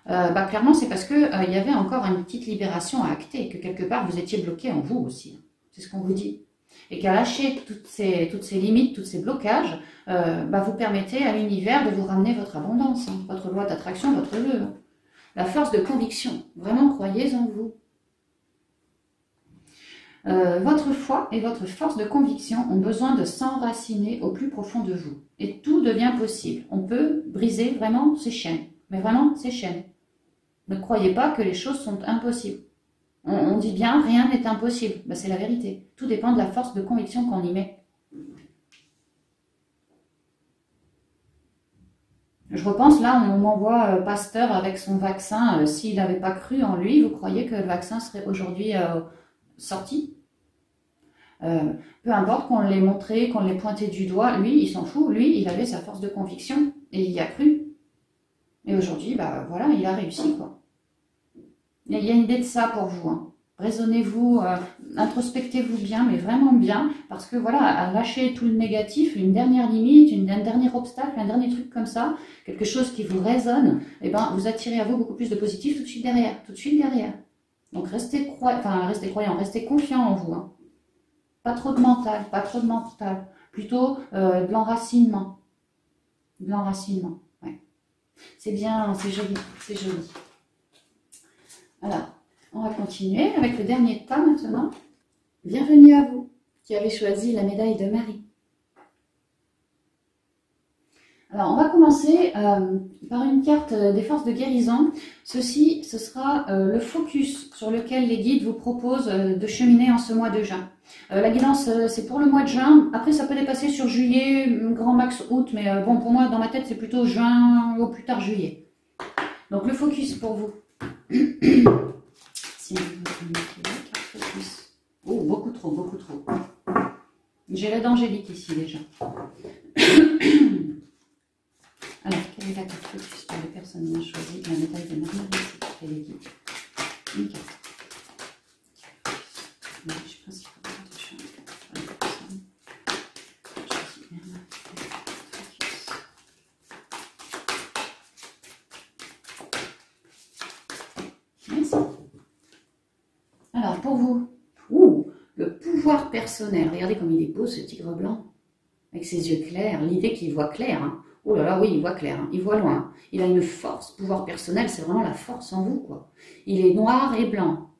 bah, clairement c'est parce qu'il y avait encore une petite libération à acter, que quelque part vous étiez bloqué en vous aussi. C'est ce qu'on vous dit. Et qu'à lâcher toutes ces limites, tous ces blocages, bah, vous permettez à l'univers de vous ramener votre abondance, hein, votre loi d'attraction, votre vœu. Hein. La force de conviction. Vraiment, croyez en vous. Votre foi et votre force de conviction ont besoin de s'enraciner au plus profond de vous. Et tout devient possible. On peut briser vraiment ces chaînes. Mais vraiment, ces chaînes. Ne croyez pas que les choses sont impossibles. On dit bien, rien n'est impossible. Ben, c'est la vérité. Tout dépend de la force de conviction qu'on y met. Je repense, là, on m'envoie Pasteur avec son vaccin. S'il n'avait pas cru en lui, vous croyez que le vaccin serait aujourd'hui sorti? Peu importe qu'on l'ait montré, qu'on l'ait pointé du doigt, lui, il s'en fout. Lui, il avait sa force de conviction et il y a cru. Et aujourd'hui, bah, voilà, il a réussi, quoi. Il y a une idée de ça pour vous, hein. Raisonnez-vous, introspectez-vous bien, mais vraiment bien, parce que voilà, à lâcher tout le négatif, une dernière limite, un dernier obstacle, un dernier truc comme ça, quelque chose qui vous résonne, et ben vous attirez à vous beaucoup plus de positif tout de suite derrière, Donc restez croyant, restez confiant en vous, hein. Pas trop de mental, plutôt de l'enracinement. Ouais. C'est bien, c'est joli, Alors, on va continuer avec le dernier tas maintenant. Bienvenue à vous qui avez choisi la médaille de Marie. Alors, on va commencer par une carte des forces de guérison. Ce sera le focus sur lequel les guides vous proposent de cheminer en ce mois de juin. La guidance, c'est pour le mois de juin. Après, ça peut dépasser sur juillet, grand max août, mais bon, pour moi, dans ma tête, c'est plutôt juin, au plus tard juillet. Donc, le focus pour vous. Oh, beaucoup trop. J'ai l'aide angélique ici déjà. Alors, quelle est la carte focus pour les personnes qui ont choisi la médaille de Marie? C'est les guides. Une carte. Je pense qu'il faut que je change pour les personnes. Merci. Alors, pour vous, le pouvoir personnel. Regardez comme il est beau, ce tigre blanc. Avec ses yeux clairs. L'idée qu'il voit clair. Hein. Oh là là, oui, il voit clair. Hein. Il voit loin. Il a une force. Pouvoir personnel, c'est vraiment la force en vous, quoi. Il est noir et blanc.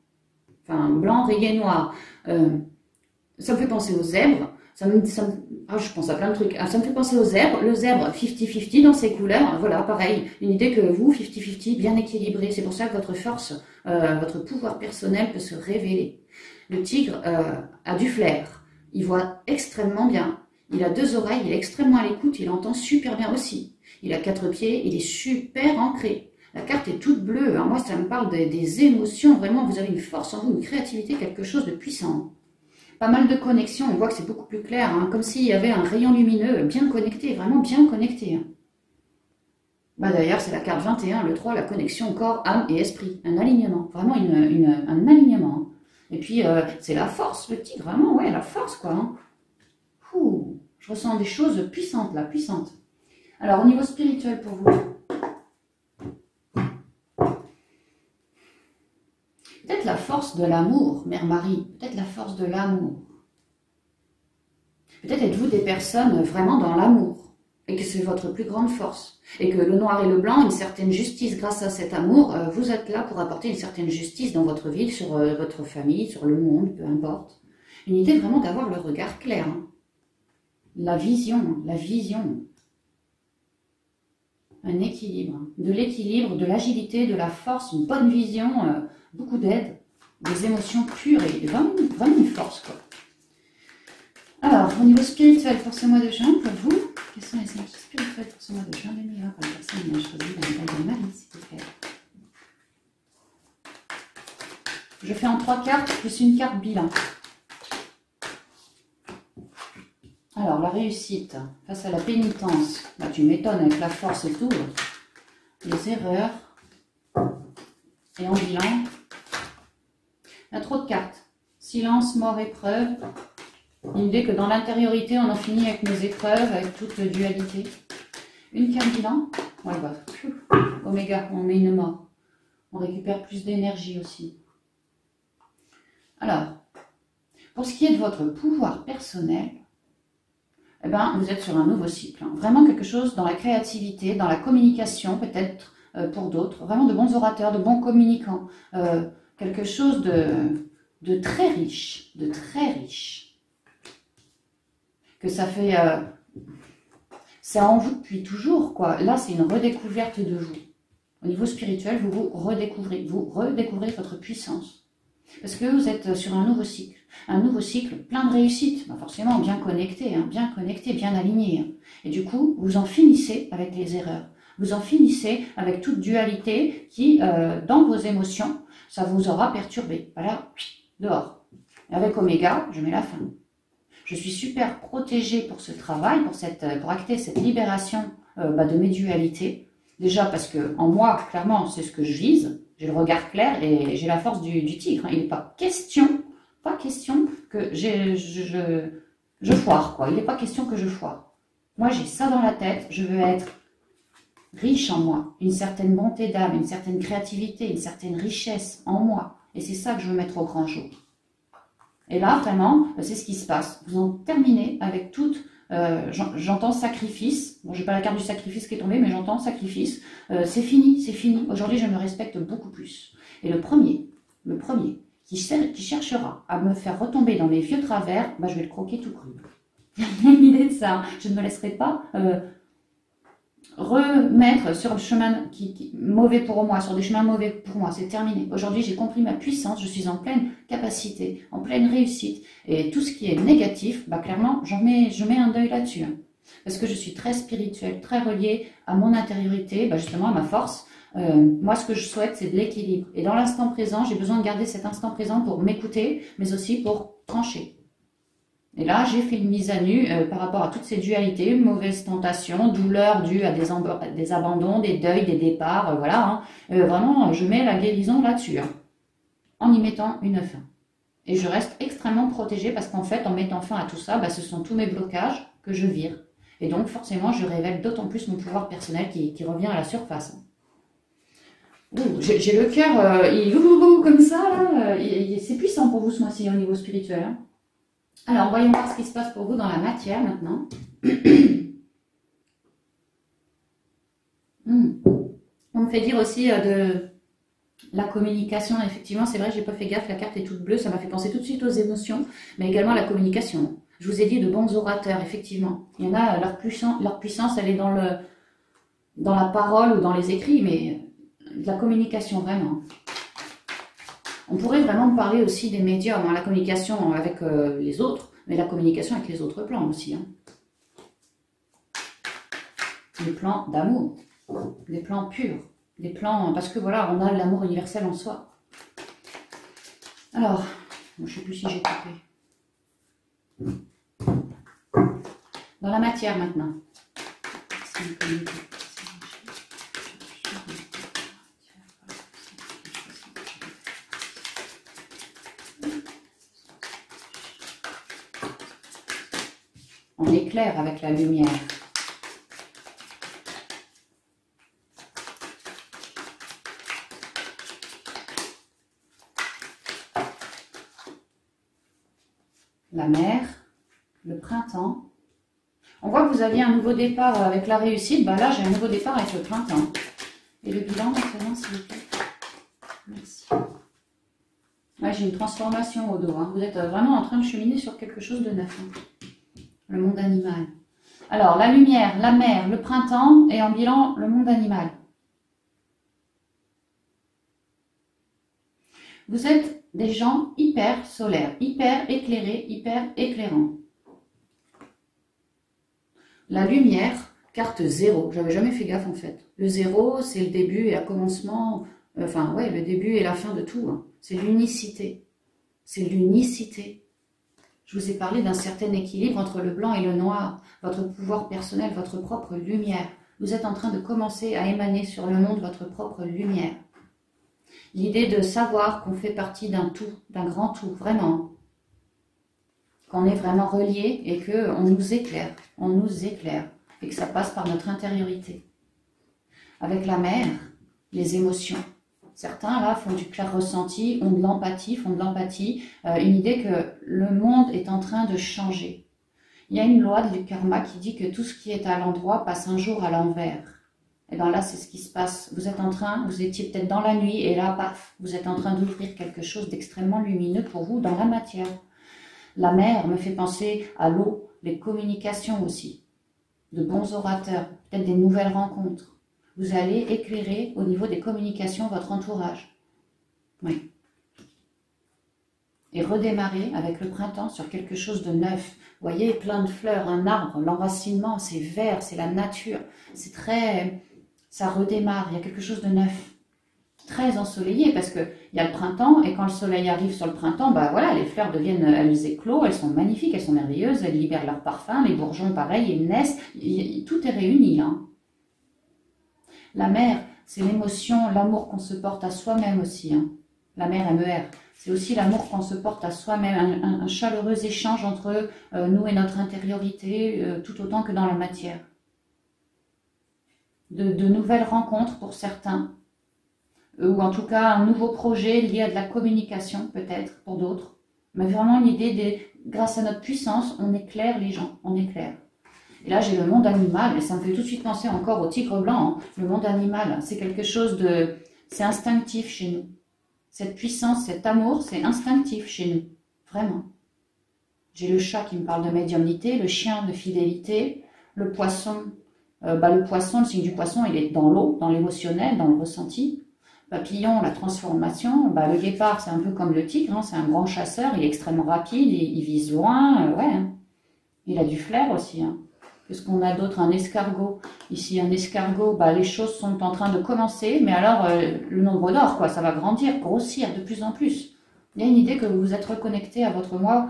Enfin, blanc, rayé, noir. Ça me fait penser aux zèbres. Je pense à plein de trucs. Ça me fait penser aux zèbres. Le zèbre 50-50 dans ses couleurs. Voilà, pareil. Une idée que vous, 50-50, bien équilibré. C'est pour ça que votre force, votre pouvoir personnel peut se révéler. Le tigre a du flair. Il voit extrêmement bien. Il a 2 oreilles. Il est extrêmement à l'écoute. Il entend super bien aussi. Il a 4 pieds. Il est super ancré. La carte est toute bleue. Alors moi, ça me parle des émotions. Vraiment, vous avez une force en vous, une créativité, quelque chose de puissant. Pas mal de connexions, on voit que c'est beaucoup plus clair, hein, comme s'il y avait un rayon lumineux bien connecté, vraiment bien connecté. Hein. Bah d'ailleurs, c'est la carte 21, le 3, la connexion corps, âme et esprit, un alignement, vraiment un alignement. Hein. Et puis, c'est la force, le tigre, vraiment, ouais, la force, quoi. Hein. Je ressens des choses puissantes, là, puissantes. Alors, au niveau spirituel pour vous, peut-être la force de l'amour, Mère Marie, peut-être la force de l'amour. Peut-être êtes-vous des personnes vraiment dans l'amour, et que c'est votre plus grande force, et que le noir et le blanc, une certaine justice grâce à cet amour, vous êtes là pour apporter une certaine justice dans votre vie, sur votre famille, sur le monde, peu importe. Une idée vraiment d'avoir le regard clair. Hein. La vision. Un équilibre, de l'équilibre, de l'agilité, de la force, une bonne vision, beaucoup d'aide, des émotions pures et vraiment une force, quoi. Alors, au niveau spirituel pour ce mois de juin, pour vous, quelles sont les énergies spirituelles pour ce mois de juin 2020 pour la personne qui a choisi la médaille de Marie, s'il vous plaît. Je fais en 3 cartes plus une carte bilan. Alors, la réussite face à la pénitence. Là, tu m'étonnes avec la force et tout. Les erreurs. Et en bilan, il y a trop de cartes. Silence, mort, épreuve. Une idée que dans l'intériorité, on en finit avec nos épreuves, avec toute dualité. Une carte bilan. Ouais, bah, Oméga, on met une mort. On récupère plus d'énergie aussi. Alors, pour ce qui est de votre pouvoir personnel, eh ben, vous êtes sur un nouveau cycle. Hein. Vraiment quelque chose dans la créativité, dans la communication, peut-être pour d'autres. Vraiment de bons orateurs, de bons communicants. Quelque chose de très riche, Que ça fait... c'est en vous depuis toujours, quoi. Là, c'est une redécouverte de vous. Au niveau spirituel, vous redécouvrez votre puissance. Parce que vous êtes sur un nouveau cycle plein de réussite, forcément bien connecté, bien aligné. Et du coup, vous en finissez avec les erreurs. Vous en finissez avec toute dualité qui, dans vos émotions, ça vous aura perturbé. Voilà, dehors. Et avec Oméga, je mets la fin. Je suis super protégée pour ce travail, pour acter cette libération de mes dualités. Déjà parce que en moi, clairement, c'est ce que je vise. J'ai le regard clair et j'ai la force du tigre. Il n'est pas question que je foire, quoi. Il n'est pas question que je foire. Moi, j'ai ça dans la tête. Je veux être riche en moi, une certaine bonté d'âme, une certaine créativité, une certaine richesse en moi. Et c'est ça que je veux mettre au grand jour. Et là, vraiment, c'est ce qui se passe. Vous en terminez avec toute... j'entends sacrifice. Bon, j'ai pas la carte du sacrifice qui est tombée, mais j'entends sacrifice. C'est fini, c'est fini. Aujourd'hui, je me respecte beaucoup plus. Et le premier qui cherchera à me faire retomber dans mes vieux travers, je vais le croquer tout cru. Il y a une idée de ça. Je ne me laisserai pas remettre sur le chemin mauvais pour moi, sur des chemins mauvais pour moi. C'est terminé. Aujourd'hui, j'ai compris ma puissance. Je suis en pleine capacité, en pleine réussite. Et tout ce qui est négatif, clairement, je mets un deuil là-dessus. Parce que je suis très spirituelle, très reliée à mon intériorité, justement à ma force. Moi, ce que je souhaite, c'est de l'équilibre. Et dans l'instant présent, j'ai besoin de garder cet instant présent pour m'écouter, mais aussi pour trancher. Et là, j'ai fait une mise à nu par rapport à toutes ces dualités, mauvaises tentations, douleurs dues à des abandons, des deuils, des départs, voilà. Vraiment, je mets la guérison là-dessus, en y mettant une fin. Et je reste extrêmement protégée parce qu'en fait, en mettant fin à tout ça, ce sont tous mes blocages que je vire. Et donc, forcément, je révèle d'autant plus mon pouvoir personnel qui revient à la surface. J'ai le cœur, comme ça, là. C'est puissant pour vous ce mois-ci au niveau spirituel. Alors, voyons voir ce qui se passe pour vous dans la matière maintenant. On me fait dire aussi de la communication. Effectivement, c'est vrai, j'ai pas fait gaffe, la carte est toute bleue, ça m'a fait penser tout de suite aux émotions, mais également à la communication. Je vous ai dit de bons orateurs, effectivement. Il y en a, leur puissance, elle est dans la parole ou dans les écrits, mais de la communication, vraiment. On pourrait vraiment parler aussi des médiums, la communication avec les autres, mais la communication avec les autres plans aussi. Les plans d'amour, les plans purs, les plans... Parce que voilà, on a l'amour universel en soi. Alors, je ne sais plus si j'ai coupé. Dans la matière maintenant. On éclaire avec la lumière. La mer, le printemps. On voit que vous aviez un nouveau départ avec la réussite. Là, j'ai un nouveau départ avec le printemps. Et le bilan maintenant, s'il vous plaît. Merci. J'ai une transformation au dos. Vous êtes vraiment en train de cheminer sur quelque chose de neuf. Le monde animal. Alors, la lumière, la mer, le printemps et en bilan, le monde animal. Vous êtes des gens hyper solaires, hyper éclairés, hyper éclairants. La lumière, carte 0. J'avais jamais fait gaffe en fait. Le 0, c'est le début et le commencement. Le début et la fin de tout. C'est l'unicité. C'est l'unicité. Je vous ai parlé d'un certain équilibre entre le blanc et le noir, votre pouvoir personnel, votre propre lumière. Vous êtes en train de commencer à émaner sur le monde votre propre lumière. L'idée de savoir qu'on fait partie d'un tout, d'un grand tout, vraiment. Qu'on est vraiment relié et qu'on nous éclaire, et que ça passe par notre intériorité. Avec la mer, les émotions. Certains, là, font du clair ressenti, ont de l'empathie, une idée que le monde est en train de changer. Il y a une loi du karma qui dit que tout ce qui est à l'endroit passe un jour à l'envers. Et bien là, c'est ce qui se passe. Vous étiez peut-être dans la nuit, et là, paf, vous êtes en train d'ouvrir quelque chose d'extrêmement lumineux pour vous dans la matière. La mer me fait penser à l'eau, les communications aussi, de bons orateurs, peut-être des nouvelles rencontres. Vous allez éclairer au niveau des communications votre entourage. Oui. et redémarrer avec le printemps sur quelque chose de neuf. Vous voyez, plein de fleurs, un arbre, l'enracinement, c'est vert, c'est la nature. C'est très... ça redémarre, il y a quelque chose de neuf. Très ensoleillé parce qu'il y a le printemps et quand le soleil arrive sur le printemps, bah voilà, les fleurs deviennent, elles éclosent, elles sont magnifiques, elles sont merveilleuses, elles libèrent leur parfum, les bourgeons pareil, ils naissent, tout est réuni là. La mer, c'est l'émotion, l'amour qu'on se porte à soi-même aussi. Hein. La mer, MER, c'est aussi l'amour qu'on se porte à soi-même, un chaleureux échange entre nous et notre intériorité, tout autant que dans la matière. De nouvelles rencontres pour certains, ou en tout cas un nouveau projet lié à de la communication peut-être pour d'autres. Mais vraiment l'idée, grâce à notre puissance, on éclaire les gens, on éclaire. Et là j'ai le monde animal, et ça me fait tout de suite penser encore au tigre blanc. Hein. Le monde animal, c'est quelque chose de... c'est instinctif chez nous. Cette puissance, cet amour, c'est instinctif chez nous, vraiment. J'ai le chat qui me parle de médiumnité, le chien de fidélité, le poisson, le signe du poisson, il est dans l'eau, dans l'émotionnel, dans le ressenti. Papillon, la transformation, le guépard, c'est un peu comme le tigre, hein, c'est un grand chasseur, il est extrêmement rapide, il vise loin, ouais. Hein. Il a du flair aussi. Hein. Qu'est-ce qu'on a d'autre? Un escargot. Ici, un escargot, les choses sont en train de commencer, mais alors le nombre d'or, quoi, ça va grandir, grossir de plus en plus. Il y a une idée que vous vous êtes reconnecté à votre moi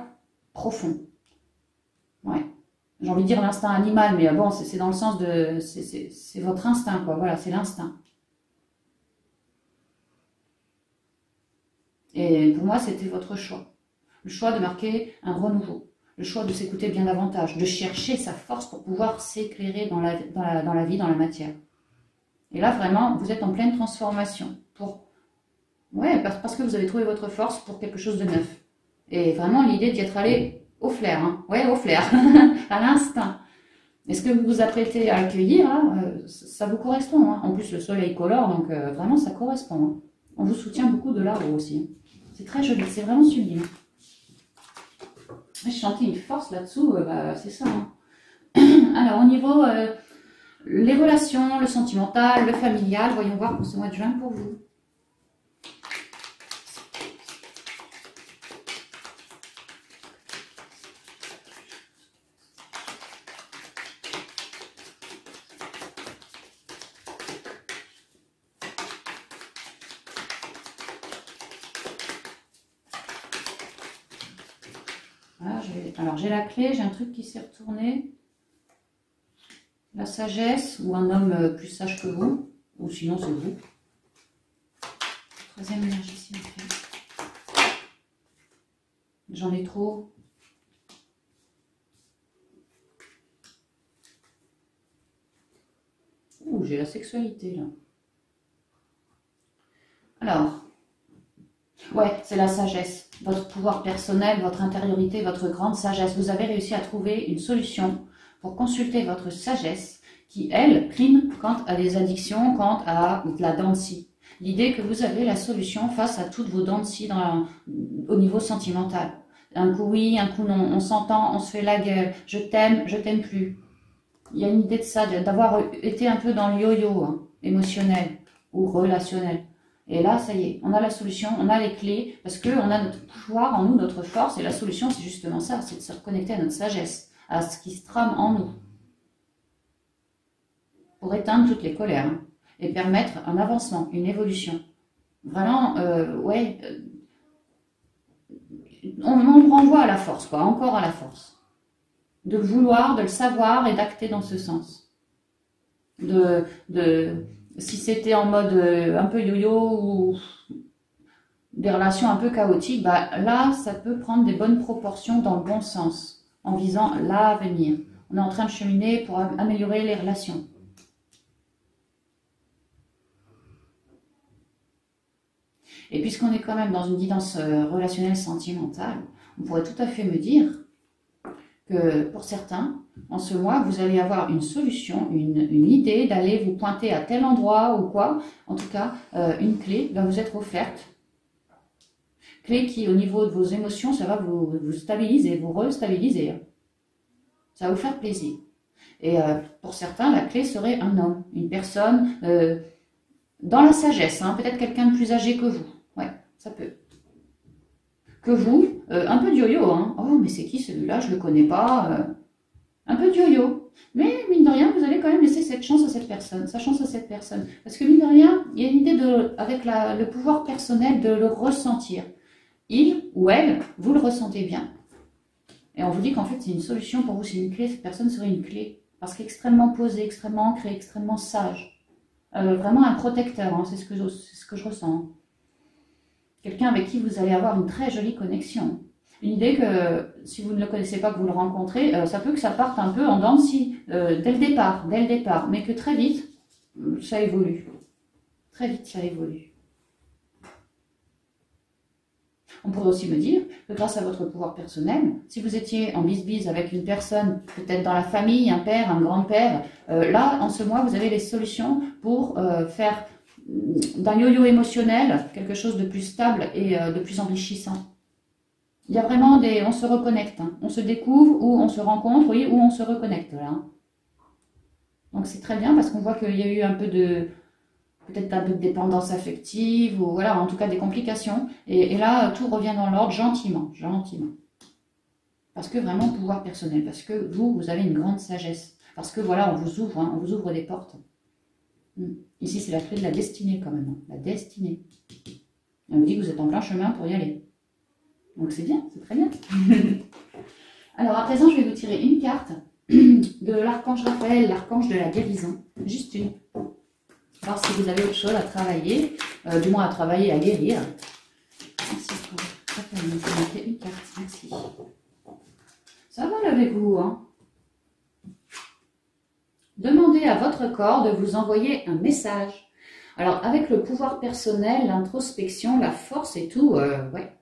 profond. Ouais. J'ai envie de dire l'instinct animal, mais bon, c'est dans le sens de... c'est votre instinct, quoi, voilà, c'est l'instinct. Et pour moi, c'était votre choix. Le choix de marquer un renouveau. Le choix de s'écouter bien davantage. De chercher sa force pour pouvoir s'éclairer dans la vie, dans la matière. Et là, vraiment, vous êtes en pleine transformation. Ouais, parce que vous avez trouvé votre force pour quelque chose de neuf. Et vraiment, l'idée d'y être allé au flair. Hein. Ouais, au flair. À l'instinct. Et ce que vous vous apprêtez à accueillir, là, ça vous correspond. Hein. En plus, le soleil colore, donc vraiment, ça correspond. Hein. On vous soutient beaucoup de là-haut aussi. C'est très joli, c'est vraiment sublime. Je chantais une force là-dessous, c'est ça. Hein. Alors, au niveau les relations, le sentimental, le familial, voyons voir pour ce mois de juin pour vous. Alors, j'ai la clé, j'ai un truc qui s'est retourné. La sagesse, ou un homme plus sage que vous, ou sinon c'est vous. Troisième énergie, s'il vous plaît. J'en ai trop. Ouh, j'ai la sexualité, là. Alors, ouais, c'est la sagesse. Votre pouvoir personnel, votre intériorité, votre grande sagesse. Vous avez réussi à trouver une solution pour consulter votre sagesse qui, elle, prime quant à des addictions, quant à la dent de scie. L'idée que vous avez la solution face à toutes vos dents de scie au niveau sentimental. Un coup oui, un coup non. On s'entend, on se fait la gueule. Je t'aime plus. Il y a une idée de ça, d'avoir été un peu dans le yo-yo hein, émotionnel ou relationnel. Et là, ça y est, on a la solution, on a les clés, parce qu'on a notre pouvoir en nous, notre force, et la solution, c'est justement ça, c'est de se reconnecter à notre sagesse, à ce qui se trame en nous, pour éteindre toutes les colères, hein, et permettre un avancement, une évolution. Vraiment, on renvoie à la force, quoi, encore à la force. De le vouloir, de le savoir, et d'acter dans ce sens. Si c'était en mode un peu yo-yo ou des relations un peu chaotiques, là, ça peut prendre des bonnes proportions dans le bon sens, en visant l'avenir. On est en train de cheminer pour améliorer les relations. Et puisqu'on est quand même dans une guidance relationnelle sentimentale, on pourrait tout à fait me dire que pour certains, en ce mois, vous allez avoir une solution, une idée d'aller vous pointer à tel endroit ou quoi. En tout cas, une clé va vous être offerte. Clé qui, au niveau de vos émotions, ça va vous stabiliser, vous restabiliser. Ça va vous faire plaisir. Et pour certains, la clé serait un homme, une personne dans la sagesse, hein, peut-être quelqu'un de plus âgé que vous. Ouais, ça peut. que vous, un peu de yo-yo, hein. Oh, mais c'est qui celui-là? Je le connais pas. Un peu de yo-yo. Mais mine de rien, vous allez quand même laisser cette chance à cette personne, sa chance à cette personne. Parce que mine de rien, il y a une idée avec le pouvoir personnel de le ressentir. Il ou elle, vous le ressentez bien. Et on vous dit qu'en fait, c'est une solution pour vous, c'est une clé. Cette personne serait une clé. Parce qu'extrêmement posée, extrêmement ancrée, extrêmement sage. Vraiment un protecteur, hein, c'est ce que je ressens. Quelqu'un avec qui vous allez avoir une très jolie connexion. Une idée que, si vous ne le connaissez pas, que vous le rencontrez, ça peut que ça parte un peu en dents de scie, dès le départ, mais que très vite, ça évolue. Très vite, ça évolue. On pourrait aussi me dire que grâce à votre pouvoir personnel, si vous étiez en bise-bise avec une personne, peut-être dans la famille, un père, un grand-père, là, en ce mois, vous avez les solutions pour faire d'un yo-yo émotionnel quelque chose de plus stable et de plus enrichissant. Il y a vraiment des... On se reconnecte, hein. On se découvre ou on se rencontre, oui, ou on se reconnecte, là. Donc c'est très bien parce qu'on voit qu'il y a eu un peu de... Peut-être un peu de dépendance affective, ou voilà, en tout cas des complications. Et là, tout revient dans l'ordre gentiment, gentiment. Parce que vraiment, pouvoir personnel, parce que vous avez une grande sagesse. Parce que voilà, on vous ouvre, hein, on vous ouvre des portes. Ici, c'est la clé de la destinée quand même, hein, la destinée. On vous dit que vous êtes en plein chemin pour y aller. Donc c'est bien, c'est très bien. Alors à présent, je vais vous tirer une carte de l'archange Raphaël, l'archange de la guérison. Juste une. Alors si vous avez autre chose à travailler, du moins à travailler, à guérir. Merci pour Raphaël, vous mettez une carte, merci. Ça va, levez-vous, hein. Demandez à votre corps de vous envoyer un message. Alors avec le pouvoir personnel, l'introspection, la force et tout, ouais.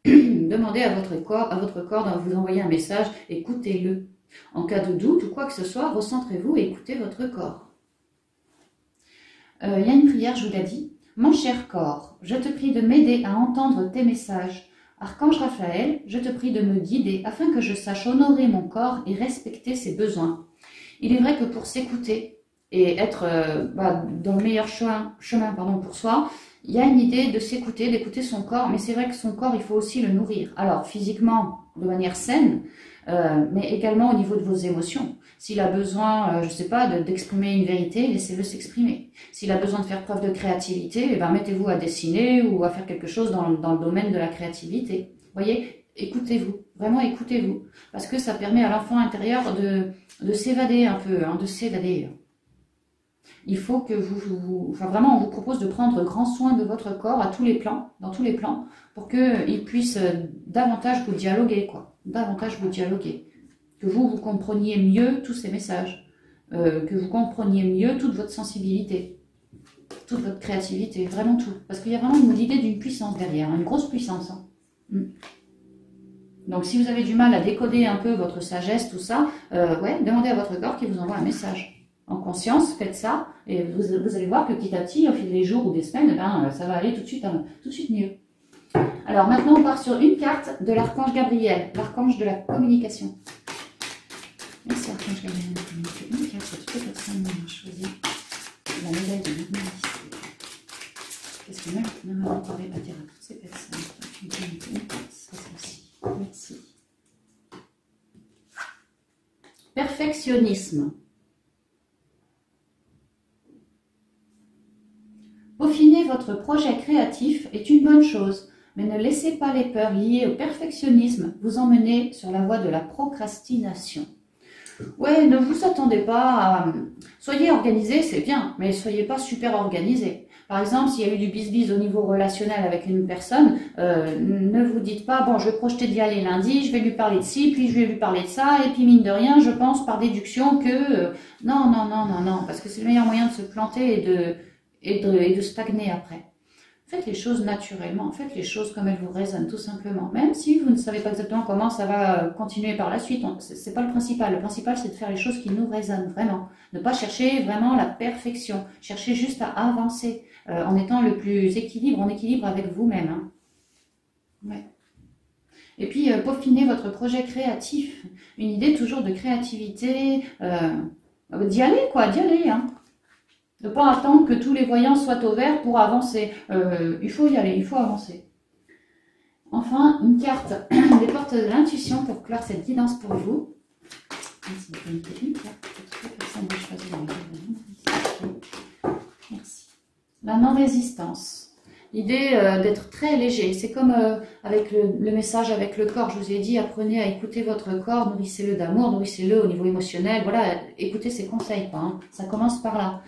Demandez à votre corps de vous envoyer un message, écoutez-le. En cas de doute ou quoi que ce soit, recentrez-vous et écoutez votre corps. Il y a une prière, je vous l'ai dit. Mon cher corps, je te prie de m'aider à entendre tes messages. Archange Raphaël, je te prie de me guider afin que je sache honorer mon corps et respecter ses besoins. Il est vrai que pour s'écouter et être dans le meilleur chemin pour soi, il y a une idée de s'écouter, d'écouter son corps, mais c'est vrai que son corps, il faut aussi le nourrir. Alors, physiquement, de manière saine, mais également au niveau de vos émotions. S'il a besoin, je ne sais pas, d'exprimer une vérité, laissez-le s'exprimer. S'il a besoin de faire preuve de créativité, eh ben, mettez-vous à dessiner ou à faire quelque chose dans le domaine de la créativité. Vous voyez, écoutez-vous, vraiment écoutez-vous. Parce que ça permet à l'enfant intérieur de s'évader un peu, hein, de s'évader. Il faut que vraiment, on vous propose de prendre grand soin de votre corps à tous les plans, dans tous les plans, pour qu'il puisse davantage vous dialoguer, quoi. Davantage vous dialoguer. Que vous compreniez mieux tous ces messages. Que vous compreniez mieux toute votre sensibilité, toute votre créativité, vraiment tout. Parce qu'il y a vraiment l'idée d'une puissance derrière, une grosse puissance. Hein. Donc si vous avez du mal à décoder un peu votre sagesse, tout ça, ouais, demandez à votre corps qu'il vous envoie un message. En conscience, faites ça, et vous allez voir que petit à petit, au fil des jours ou des semaines, ben, ça va aller tout de suite mieux. Alors maintenant, on part sur une carte de l'archange Gabriel, l'archange de la communication. Merci archange Gabriel. Une carte pour toutes les personnes qui ont choisi la médaille de l'humanité. Qu'est-ce que même on pourrait pas dire à toutes ces personnes? Une carte, c'est celle-ci. Merci. Perfectionnisme. Peaufiner votre projet créatif est une bonne chose, mais ne laissez pas les peurs liées au perfectionnisme vous emmener sur la voie de la procrastination. Ouais, ne vous attendez pas à... Soyez organisé, c'est bien, mais soyez pas super organisé. Par exemple, s'il y a eu du bis-bis au niveau relationnel avec une personne, ne vous dites pas, bon, je vais projeter d'y aller lundi, je vais lui parler de ci, puis je vais lui parler de ça, et puis mine de rien, je pense par déduction que... Non, parce que c'est le meilleur moyen de se planter et de stagner après. Faites les choses naturellement, faites les choses comme elles vous résonnent tout simplement. Même si vous ne savez pas exactement comment ça va continuer par la suite, c'est pas le principal. Le principal, c'est de faire les choses qui nous résonnent vraiment. Ne pas chercher vraiment la perfection. Cherchez juste à avancer en étant le plus en équilibre avec vous-même. Hein. Ouais. Et puis, peaufiner votre projet créatif. Une idée toujours de créativité. D'y aller, quoi, d'y aller, hein. Ne pas attendre que tous les voyants soient au vert pour avancer. Il faut y aller, il faut avancer. Enfin, une carte des portes de l'intuition pour clore cette guidance pour vous. Merci. La non-résistance. L'idée d'être très léger. C'est comme avec le message avec le corps. Je vous ai dit, apprenez à écouter votre corps, nourrissez-le d'amour, nourrissez-le au niveau émotionnel. Voilà, écoutez ces conseils, quoi, hein. Ça commence par là.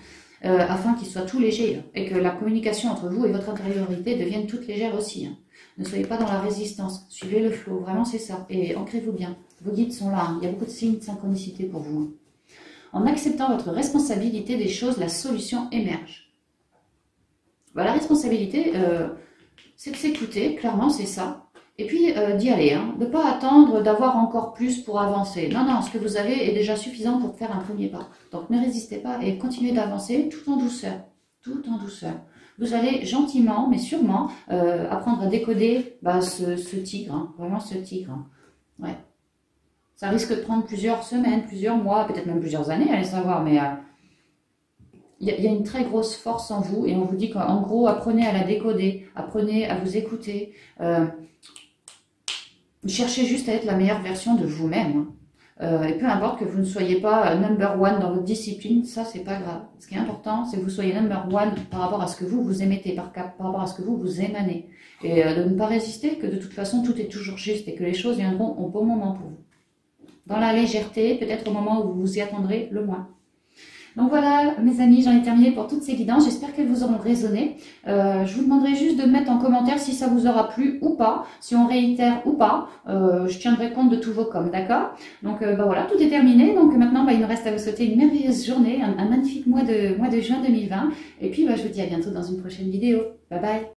Afin qu'il soit tout léger et que la communication entre vous et votre intériorité devienne toute légère aussi. Hein. Ne soyez pas dans la résistance, suivez le flow, vraiment c'est ça. Et ancrez-vous bien, vos guides sont là, hein. Il y a beaucoup de signes de synchronicité pour vous. Hein. En acceptant votre responsabilité des choses, la solution émerge. Bah, la responsabilité, c'est de s'écouter, clairement c'est ça. Et puis d'y aller, hein. De ne pas attendre d'avoir encore plus pour avancer. Non, non, ce que vous avez est déjà suffisant pour faire un premier pas. Donc ne résistez pas et continuez d'avancer tout en douceur. Tout en douceur. Vous allez gentiment, mais sûrement, apprendre à décoder ce tigre, hein. Vraiment ce tigre. Hein. Ouais. Ça risque de prendre plusieurs semaines, plusieurs mois, peut-être même plusieurs années, allez savoir, mais il y a une très grosse force en vous et on vous dit qu'en gros, apprenez à la décoder, apprenez à vous écouter. Cherchez juste à être la meilleure version de vous-même. Et peu importe que vous ne soyez pas number one dans votre discipline, ça c'est pas grave. Ce qui est important, c'est que vous soyez number one par rapport à ce que vous émettez, par rapport à ce que vous émanez. Et de ne pas résister, que de toute façon tout est toujours juste et que les choses viendront au bon moment pour vous. Dans la légèreté, peut-être au moment où vous vous y attendrez le moins. Donc voilà, mes amis, j'en ai terminé pour toutes ces guidances. J'espère qu'elles vous auront résonné. Je vous demanderai juste de mettre en commentaire si ça vous aura plu ou pas, si on réitère ou pas. Je tiendrai compte de tous vos coms, d'accord? Donc voilà, tout est terminé. Donc maintenant, il me reste à vous souhaiter une merveilleuse journée, un magnifique mois de juin 2020. Et puis, je vous dis à bientôt dans une prochaine vidéo. Bye bye!